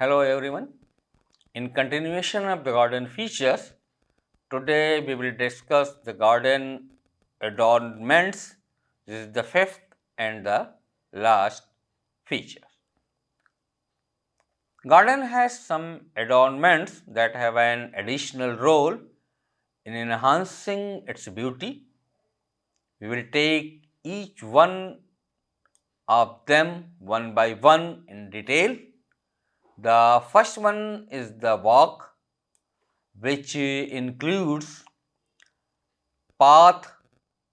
Hello everyone. In continuation of the garden features, today we will discuss the garden adornments. This is the fifth and the last feature. Garden has some adornments that have an additional role in enhancing its beauty. We will take each one of them one by one in detail. The first one is the walk, which includes path,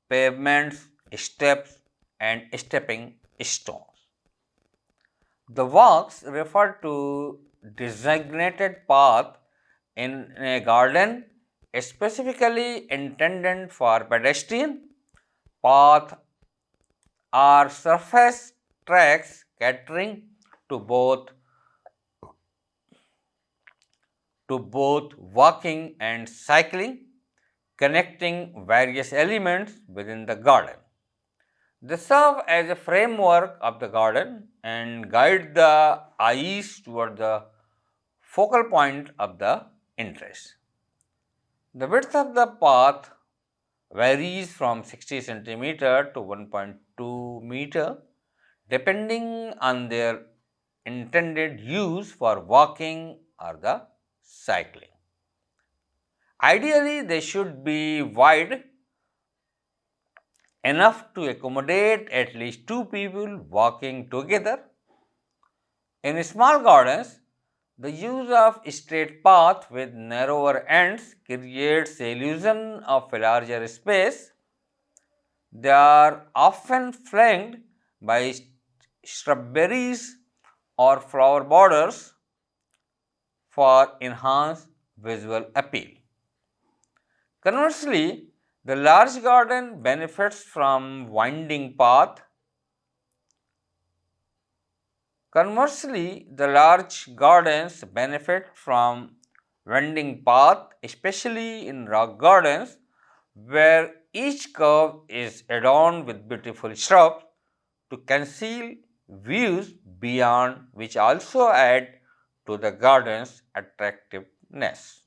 pavements, steps and stepping stones. The walks refer to designated path in a garden specifically intended for pedestrian. Path are surface tracks catering to both walking and cycling, connecting various elements within the garden. They serve as a framework of the garden and guide the eyes toward the focal point of the interest. The width of the path varies from 60 centimeter to 1.2 meter depending on their intended use for walking or the cycling. Ideally, they should be wide enough to accommodate at least two people walking together. In small gardens, the use of straight path with narrower ends creates the illusion of a larger space. They are often flanked by shrubberies or flower borders for enhanced visual appeal. Conversely, the large garden benefits from winding path. Conversely, the large gardens benefit from winding path, especially in rock gardens where each curve is adorned with beautiful shrubs to conceal views beyond, which also add to the garden's attractiveness.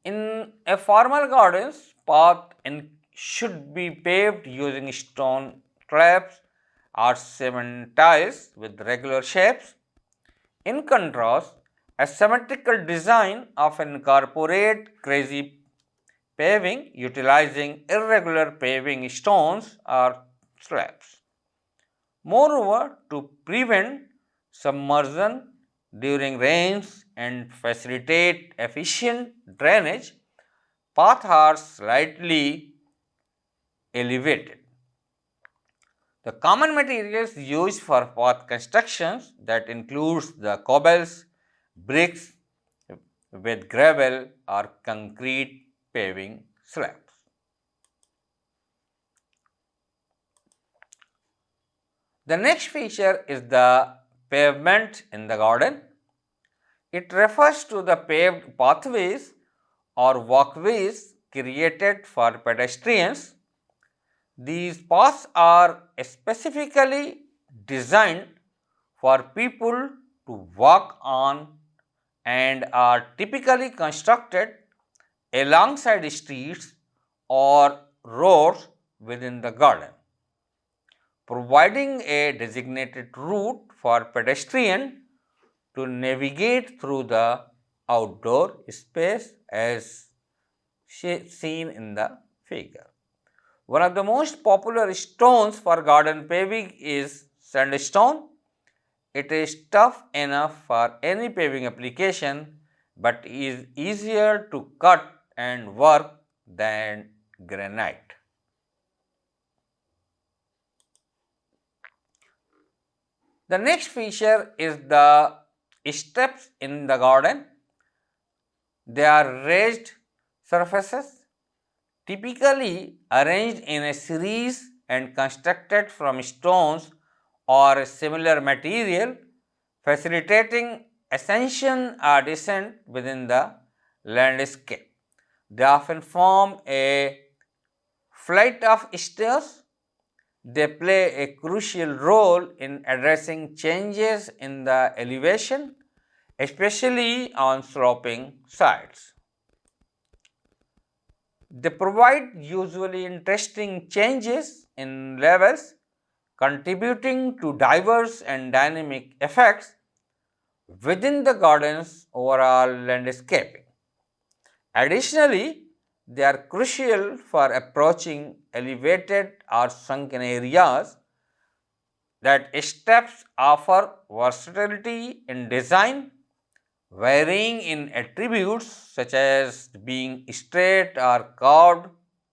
In a formal gardens, path should be paved using stone slabs or cement tiles with regular shapes. In contrast, a symmetrical design often incorporates crazy paving utilizing irregular paving stones or slabs. Moreover, to prevent submersion during rains and facilitate efficient drainage, paths are slightly elevated. The common materials used for path constructions that includes the cobbles, bricks with gravel or concrete paving slabs. The next feature is the pavement in the garden. It refers to the paved pathways or walkways created for pedestrians. These paths are specifically designed for people to walk on and are typically constructed alongside streets or roads within the garden, providing a designated route for pedestrians to navigate through the outdoor space as seen in the figure. One of the most popular stones for garden paving is sandstone. It is tough enough for any paving application but is easier to cut and work than granite. The next feature is the steps in the garden. They are raised surfaces typically arranged in a series and constructed from stones or a similar material, facilitating ascension or descent within the landscape. They often form a flight of stairs They play a crucial role in addressing changes in the elevation, especially on sloping sides. They provide usually interesting changes in levels, contributing to diverse and dynamic effects within the garden's overall landscaping. Additionally, they are crucial for approaching elevated or sunken areas. That steps offer versatility in design, varying in attributes such as being straight or curved,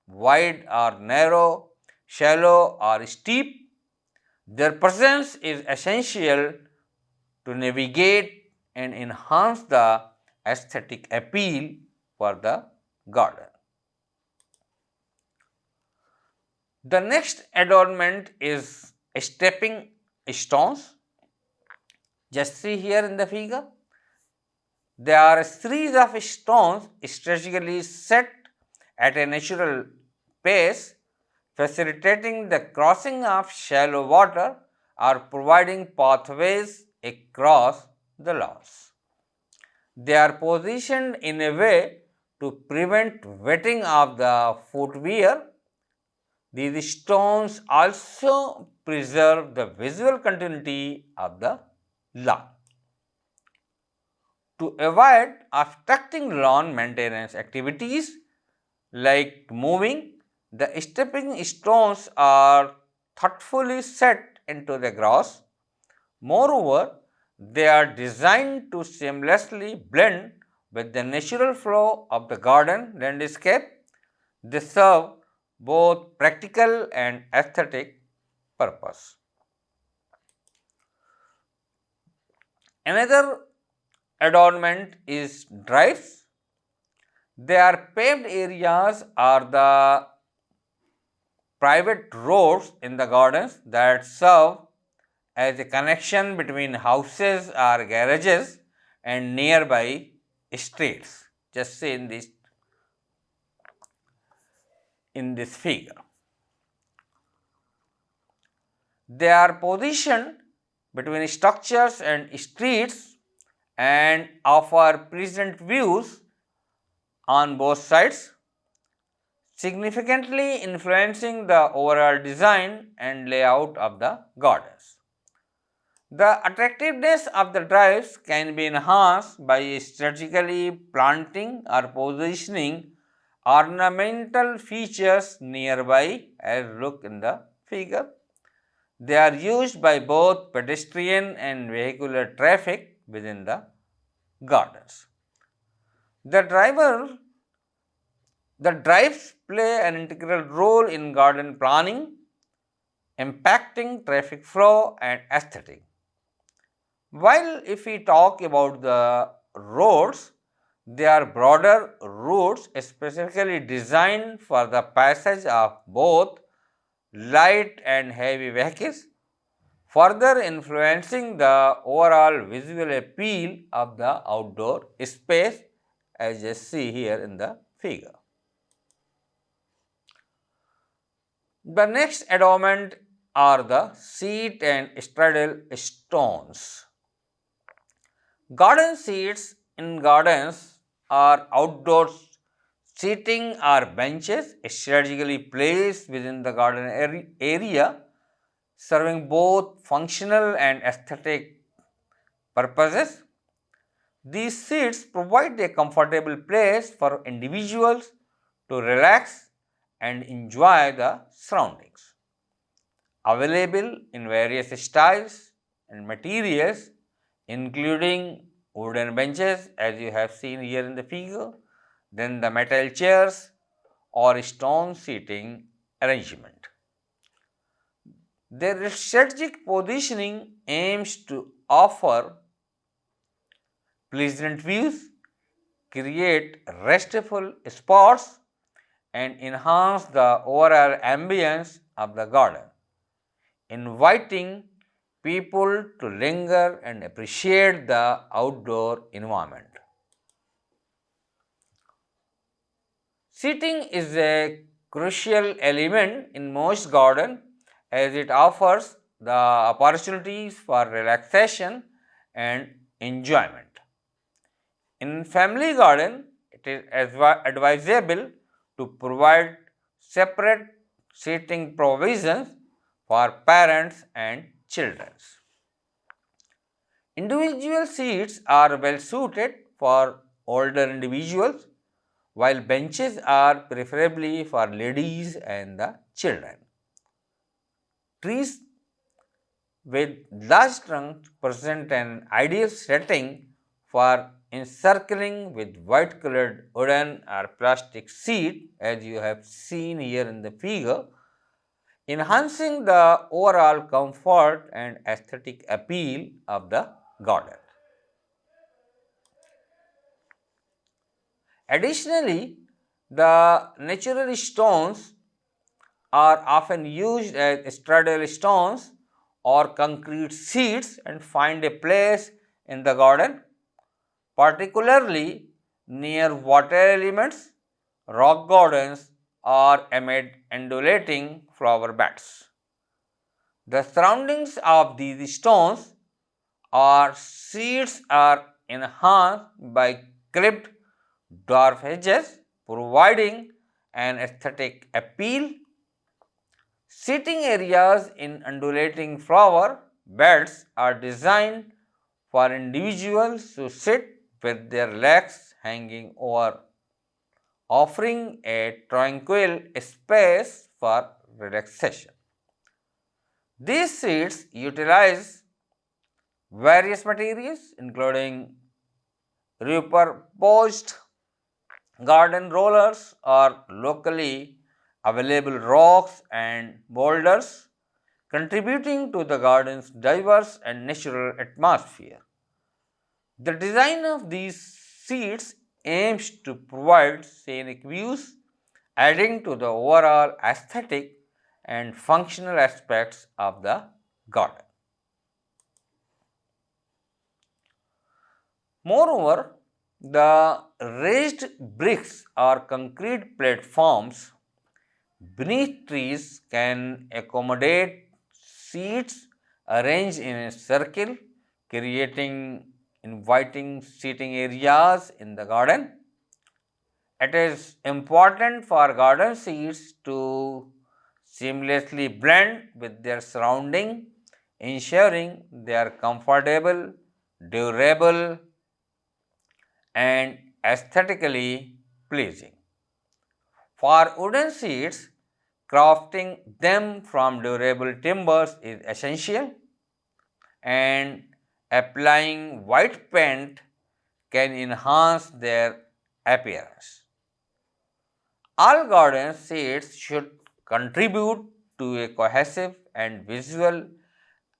wide or narrow, shallow or steep. Their presence is essential to navigate and enhance the aesthetic appeal for the garden. The next adornment is stepping stones. Just see here in the figure. There are a series of stones strategically set at a natural pace, facilitating the crossing of shallow water or providing pathways across the lawns. They are positioned in a way to prevent wetting of the footwear. These stones also preserve the visual continuity of the lawn. To avoid obstructing lawn maintenance activities like moving, the stepping stones are thoughtfully set into the grass. Moreover, they are designed to seamlessly blend with the natural flow of the garden landscape. They serve both practical and aesthetic purpose. Another adornment is drives. They are paved areas or the private roads in the gardens that serve as a connection between houses or garages and nearby streets. Just see in this figure. They are positioned between structures and streets and offer pleasant views on both sides, significantly influencing the overall design and layout of the gardens. The attractiveness of the drives can be enhanced by strategically planting or positioning ornamental features nearby, as look in the figure. They are used by both pedestrian and vehicular traffic within the gardens. The drives play an integral role in garden planning, impacting traffic flow and aesthetic. While if we talk about the roads, they are broader routes specifically designed for the passage of both light and heavy vehicles, further influencing the overall visual appeal of the outdoor space, as you see here in the figure. The next adornment are the seat and straddle stones. Garden seats in gardens are outdoor seating or benches strategically placed within the garden area, serving both functional and aesthetic purposes. These seats provide a comfortable place for individuals to relax and enjoy the surroundings. Available in various styles and materials, including wooden benches, as you have seen here in the figure, then the metal chairs or stone seating arrangement. Their strategic positioning aims to offer pleasant views, create restful spots, and enhance the overall ambience of the garden, inviting people to linger and appreciate the outdoor environment. Seating is a crucial element in most gardens as it offers the opportunities for relaxation and enjoyment. In family garden, it is advisable to provide separate seating provisions for parents and children. Individual seats are well suited for older individuals, while benches are preferably for ladies and the children. Trees with large trunks present an ideal setting for encircling with white colored wooden or plastic seat, as you have seen here in the figure, enhancing the overall comfort and aesthetic appeal of the garden. Additionally, the natural stones are often used as straddle stones or concrete seats and find a place in the garden, particularly near water elements, rock gardens, or amid undulating flower beds. The surroundings of these stones or seats are enhanced by clipped dwarf hedges, providing an aesthetic appeal. Seating areas in undulating flower beds are designed for individuals to sit with their legs hanging over, offering a tranquil space for relaxation. These seats utilize various materials including repurposed garden rollers or locally available rocks and boulders, contributing to the garden's diverse and natural atmosphere. The design of these seats aims to provide scenic views, adding to the overall aesthetic and functional aspects of the garden. Moreover, the raised bricks or concrete platforms beneath trees can accommodate seats arranged in a circle, creating inviting seating areas in the garden. It is important for garden seats to seamlessly blend with their surrounding, ensuring they are comfortable, durable, and aesthetically pleasing. For wooden seats, crafting them from durable timbers is essential, and applying white paint can enhance their appearance. All garden seats should contribute to a cohesive and visual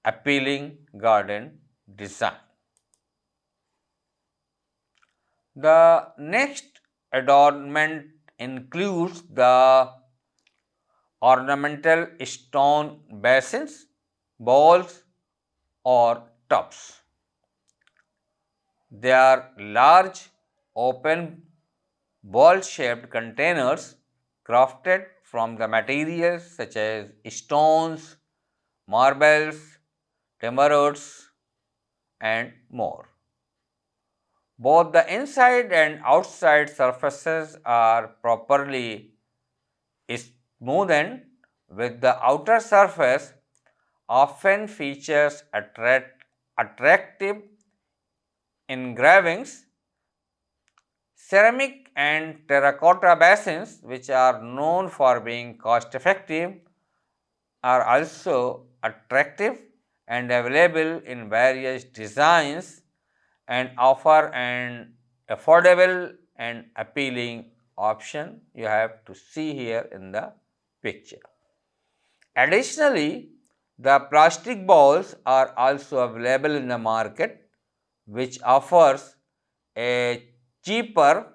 appealing garden design. The next adornment includes the ornamental stone basins, bowls, or tubs. They are large, open, ball-shaped containers crafted from the materials such as stones, marbles, timber roots, and more. Both the inside and outside surfaces are properly smoothened, with the outer surface often features attractive engravings. Ceramic and terracotta basins, which are known for being cost effective, are also attractive and available in various designs and offer an affordable and appealing option you have to see here in the picture. Additionally, the plastic bowls are also available in the market, which offers a cheaper.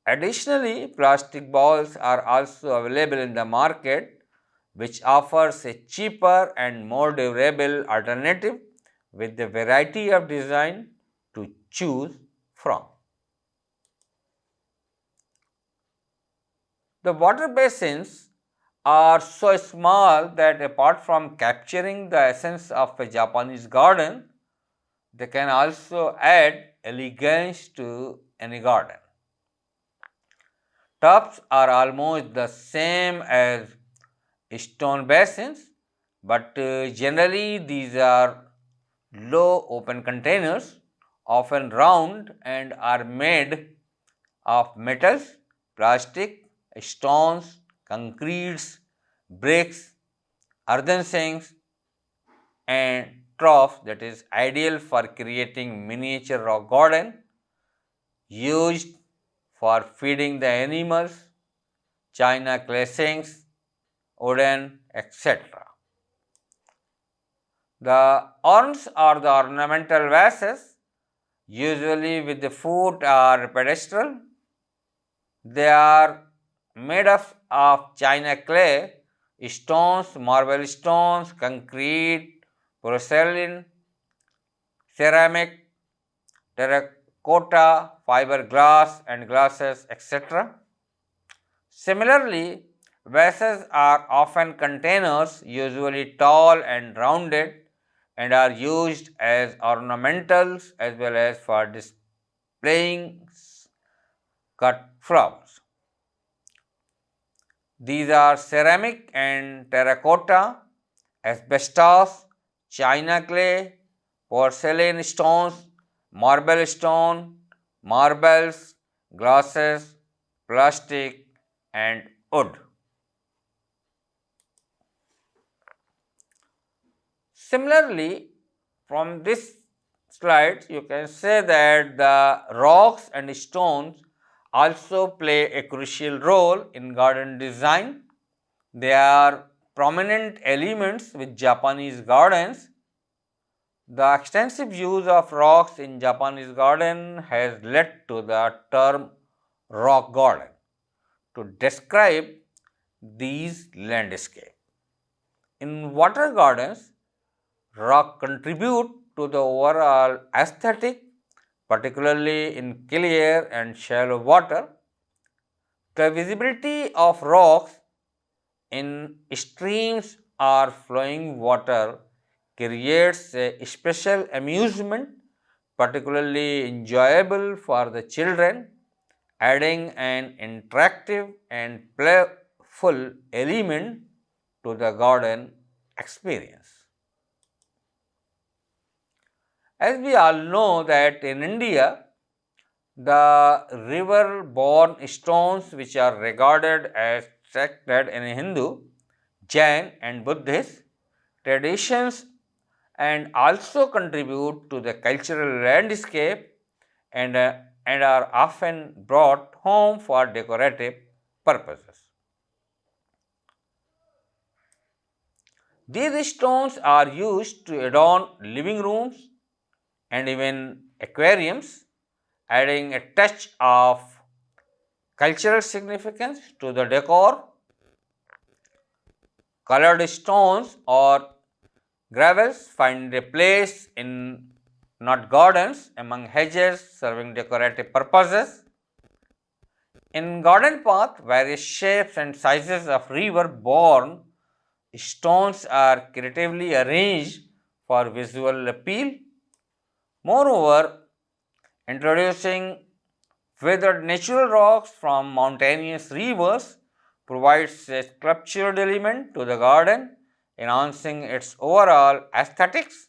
Additionally, plastic bowls are also available in the market, which offers a cheaper and more durable alternative with a variety of design to choose from. The water basins are so small that apart from capturing the essence of a Japanese garden, they can also add elegance to any garden. Tubs are almost the same as stone basins, but generally these are low open containers, often round, and are made of metals, plastic, stones, concretes, bricks, earthen sinks, and troughs, that is ideal for creating miniature rock garden used for feeding the animals, china clay sinks, wooden, etc. The urns are the ornamental vases, usually with the foot or pedestal. They are made of china clay, stones, marble stones, concrete, porcelain, ceramic, terracotta, fiberglass and glasses, etc. Similarly, vases are often containers, usually tall and rounded, and are used as ornamentals as well as for displaying cut flowers. These are ceramic and terracotta, asbestos, china clay, porcelain stones, marble stone, marbles, glasses, plastic, and wood. Similarly, from this slide, you can say that the rocks and stones also play a crucial role in garden design. They are prominent elements with Japanese gardens. The extensive use of rocks in Japanese garden has led to the term rock garden to describe these landscapes. In water gardens, rock contribute to the overall aesthetic, particularly in clear and shallow water. The visibility of rocks in streams or flowing water creates a special amusement, particularly enjoyable for the children, adding an interactive and playful element to the garden experience. As we all know that in India, the river-borne stones, which are regarded as sacred in Hindu, Jain and Buddhist traditions, and also contribute to the cultural landscape and are often brought home for decorative purposes. These stones are used to adorn living rooms and even aquariums, adding a touch of cultural significance to the decor. Colored stones or gravels find a place in knot gardens among hedges, serving decorative purposes. In garden path, various shapes and sizes of river-borne stones are creatively arranged for visual appeal. Moreover, introducing weathered natural rocks from mountainous rivers provides a sculptured element to the garden, enhancing its overall aesthetics.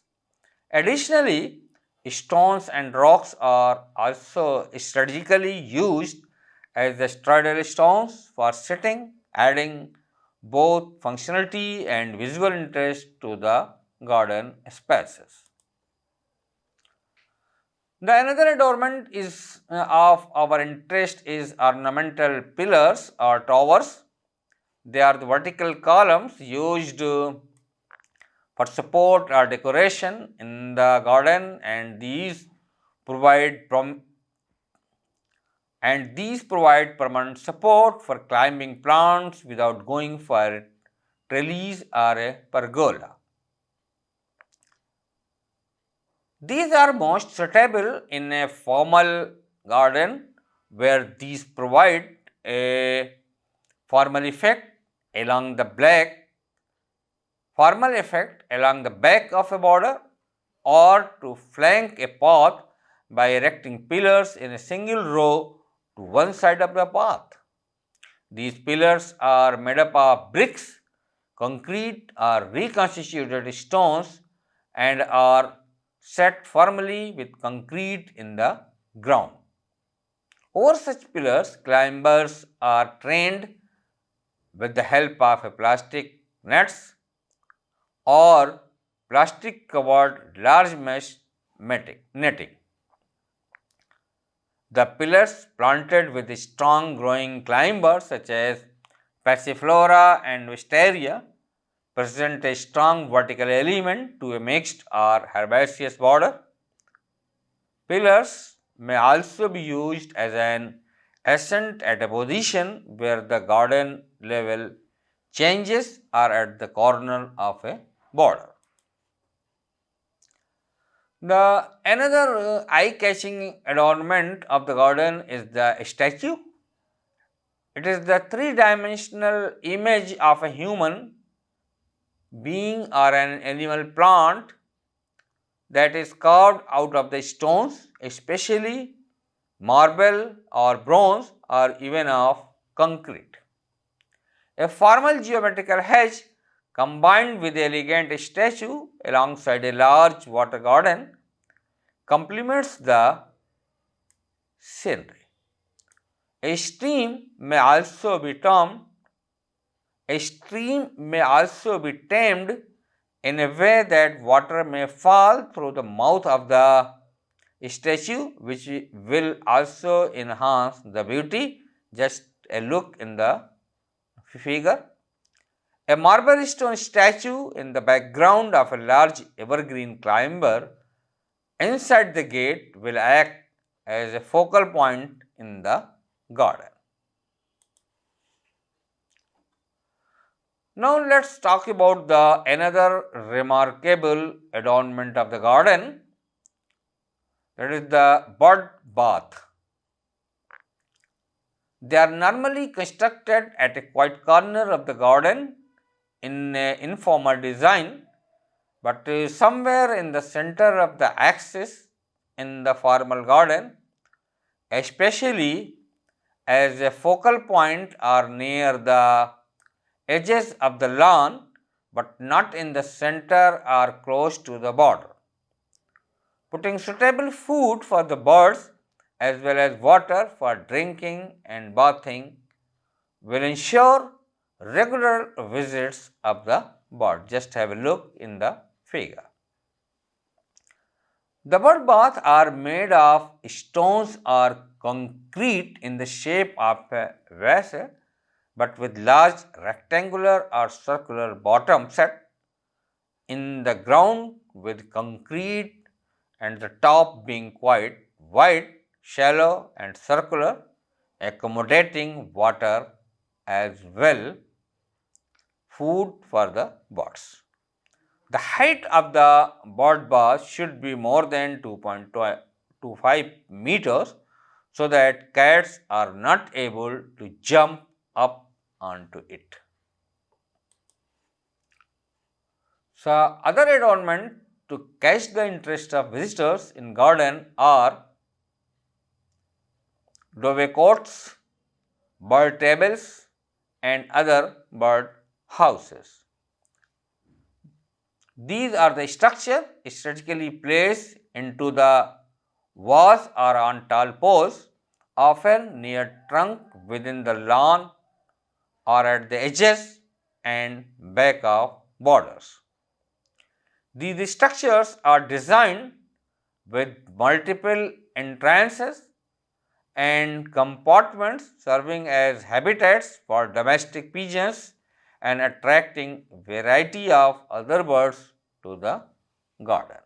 Additionally, stones and rocks are also strategically used as the straddle stones for sitting, adding both functionality and visual interest to the garden spaces. The another adornment is of our interest is ornamental pillars or towers. They are the vertical columns used for support or decoration in the garden, and these provide permanent support for climbing plants without going for a trellis or a pergola. These are most suitable in a formal garden where these provide a formal effect along the black formal effect along the back of a border, or to flank a path by erecting pillars in a single row to one side of the path. These pillars are made up of bricks, concrete or reconstituted stones and are set firmly with concrete in the ground. Over such pillars, climbers are trained with the help of a plastic nets or plastic covered large mesh netting. The pillars planted with strong growing climbers such as Passiflora and Wisteria present a strong vertical element to a mixed or herbaceous border. Pillars may also be used as an ascent at a position where the garden level changes or at the corner of a border. The another eye-catching adornment of the garden is the statue. It is the three-dimensional image of a human being or an animal plant that is carved out of the stones, especially marble or bronze or even of concrete. A formal geometrical hedge combined with the elegant statue alongside a large water garden complements the scenery. A stream may also be tamed in a way that water may fall through the mouth of the statue, which will also enhance the beauty. Just a look in the figure. A marble stone statue in the background of a large evergreen climber inside the gate will act as a focal point in the garden. Now let us talk about the another remarkable adornment of the garden, that is the bird bath. They are normally constructed at a quiet corner of the garden in an informal design, but somewhere in the center of the axis in the formal garden, especially as a focal point or near the edges of the lawn, but not in the center or close to the border. Putting suitable food for the birds as well as water for drinking and bathing will ensure regular visits of the bird. Just have a look in the figure. The bird baths are made of stones or concrete in the shape of a vase, but with large rectangular or circular bottom set in the ground with concrete and the top being quite wide, shallow and circular, accommodating water as well food for the birds. The height of the bird bath should be more than 2.25 meters so that cats are not able to jump up onto it. So, other adornment to catch the interest of visitors in garden are dovecotes, bird tables and other bird houses. These are the structure strategically placed into the vase or on tall poles, often near trunk within the lawn or at the edges and back of borders. These structures are designed with multiple entrances and compartments serving as habitats for domestic pigeons and attracting variety of other birds to the garden.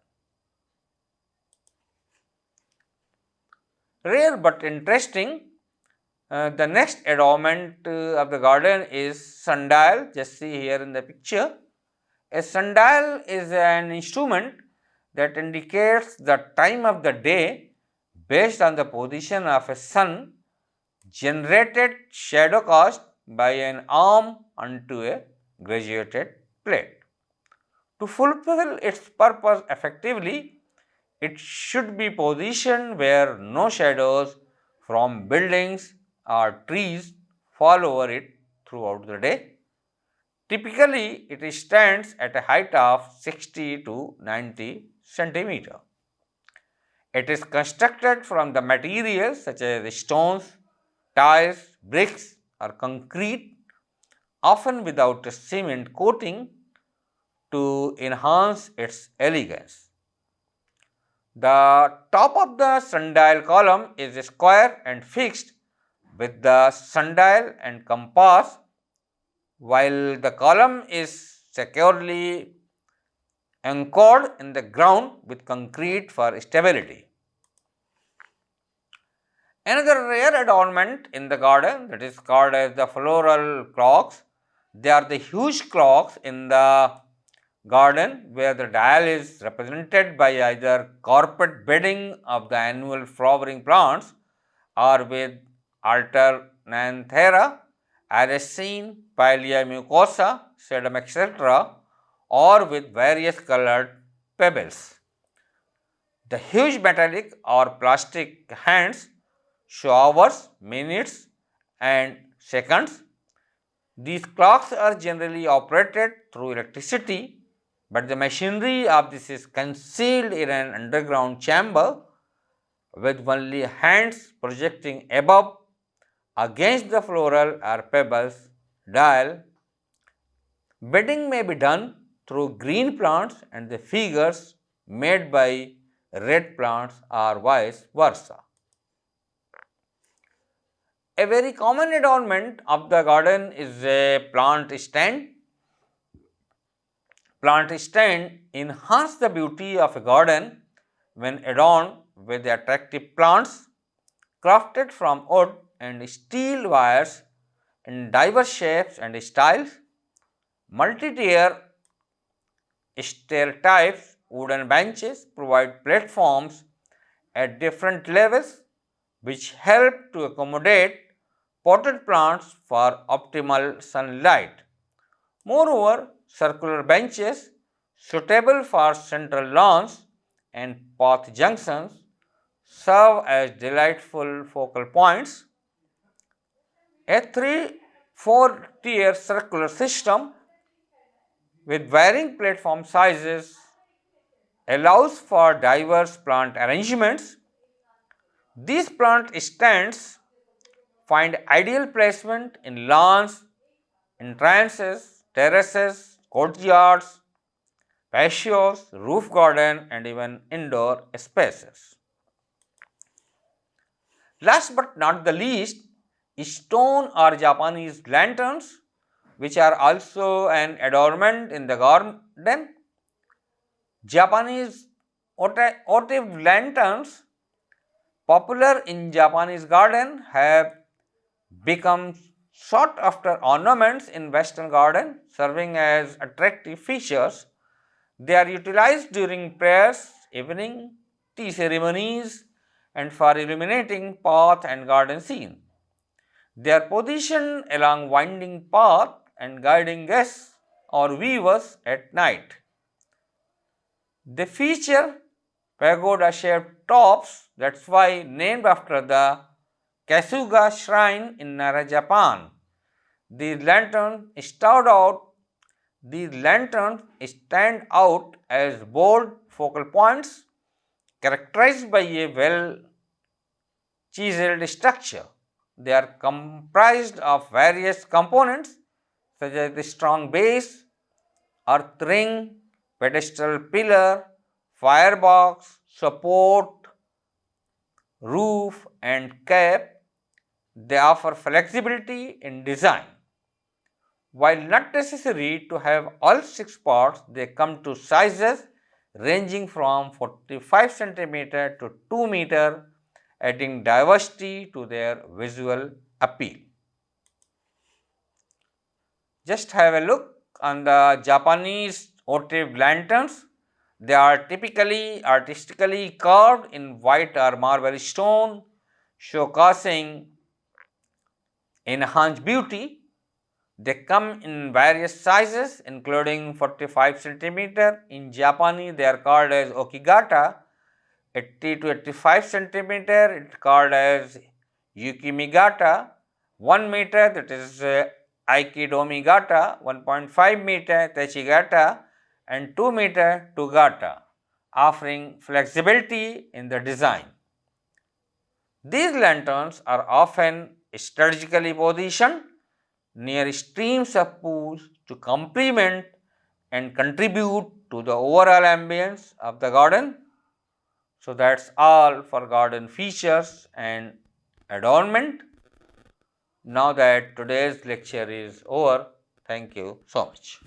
Rare but interesting, the next adornment of the garden is sundial. Just see here in the picture. A sundial is an instrument that indicates the time of the day based on the position of a sun generated shadow cast by an arm onto a graduated plate. To fulfill its purpose effectively, it should be positioned where no shadows from buildings or trees fall over it throughout the day. Typically, it stands at a height of 60 to 90 centimeter. It is constructed from the materials such as stones, tiles, bricks or concrete, often without a cement coating to enhance its elegance. The top of the sundial column is square and fixed with the sundial and compass, while the column is securely anchored in the ground with concrete for stability. Another rare adornment in the garden that is called as the floral clocks. They are the huge clocks in the garden where the dial is represented by either carpet bedding of the annual flowering plants or with Alternanthera, Aracene, Pileia mucosa, sedum, etc., or with various colored pebbles. The huge metallic or plastic hands show hours, minutes, and seconds. These clocks are generally operated through electricity, but the machinery of this is concealed in an underground chamber with only hands projecting above against the floral or pebbles dial. Bedding may be done through green plants and the figures made by red plants or vice versa. A very common adornment of the garden is a plant stand. Plant stand enhance the beauty of a garden when adorned with attractive plants crafted from wood and steel wires in diverse shapes and styles. Multi-tier stair types wooden benches provide platforms at different levels which help to accommodate potted plants for optimal sunlight. Moreover, circular benches suitable for central lawns and path junctions serve as delightful focal points. A 3-4 tier circular system with varying platform sizes allows for diverse plant arrangements. These plant stands find ideal placement in lawns, entrances, terraces, courtyards, patios, roof garden and even indoor spaces. Last but not the least, stone or Japanese lanterns, which are also an adornment in the garden. Japanese votive lanterns, popular in Japanese garden, have become sought after ornaments in Western garden, serving as attractive features. They are utilized during prayers, evening, tea ceremonies, and for illuminating path and garden scene. They are positioned along winding path and guiding guests or viewers at night. They feature pagoda shaped tops, that's why named after the Kasuga shrine in Nara, Japan. These lanterns stand out as bold focal points characterized by a well chiseled structure. They are comprised of various components such as the strong base, earth ring, pedestal pillar, firebox, support, roof and cap. They offer flexibility in design. While not necessary to have all 6 parts, they come to sizes ranging from 45 cm to 2 meter, adding diversity to their visual appeal. Just have a look on the Japanese votive lanterns. They are typically artistically carved in white or marble stone, showcasing enhanced beauty. They come in various sizes including 45 centimeter. In Japanese they are called as okigata. 80 to 85 centimeter it is called as yukimigata. 1 meter that is aikidomigata. 1.5 meter techigata and 2 meter tugata, offering flexibility in the design. These lanterns are often strategically positioned near streams of pools to complement and contribute to the overall ambience of the garden. So, that is all for garden features and adornment. Now that today's lecture is over, thank you so much.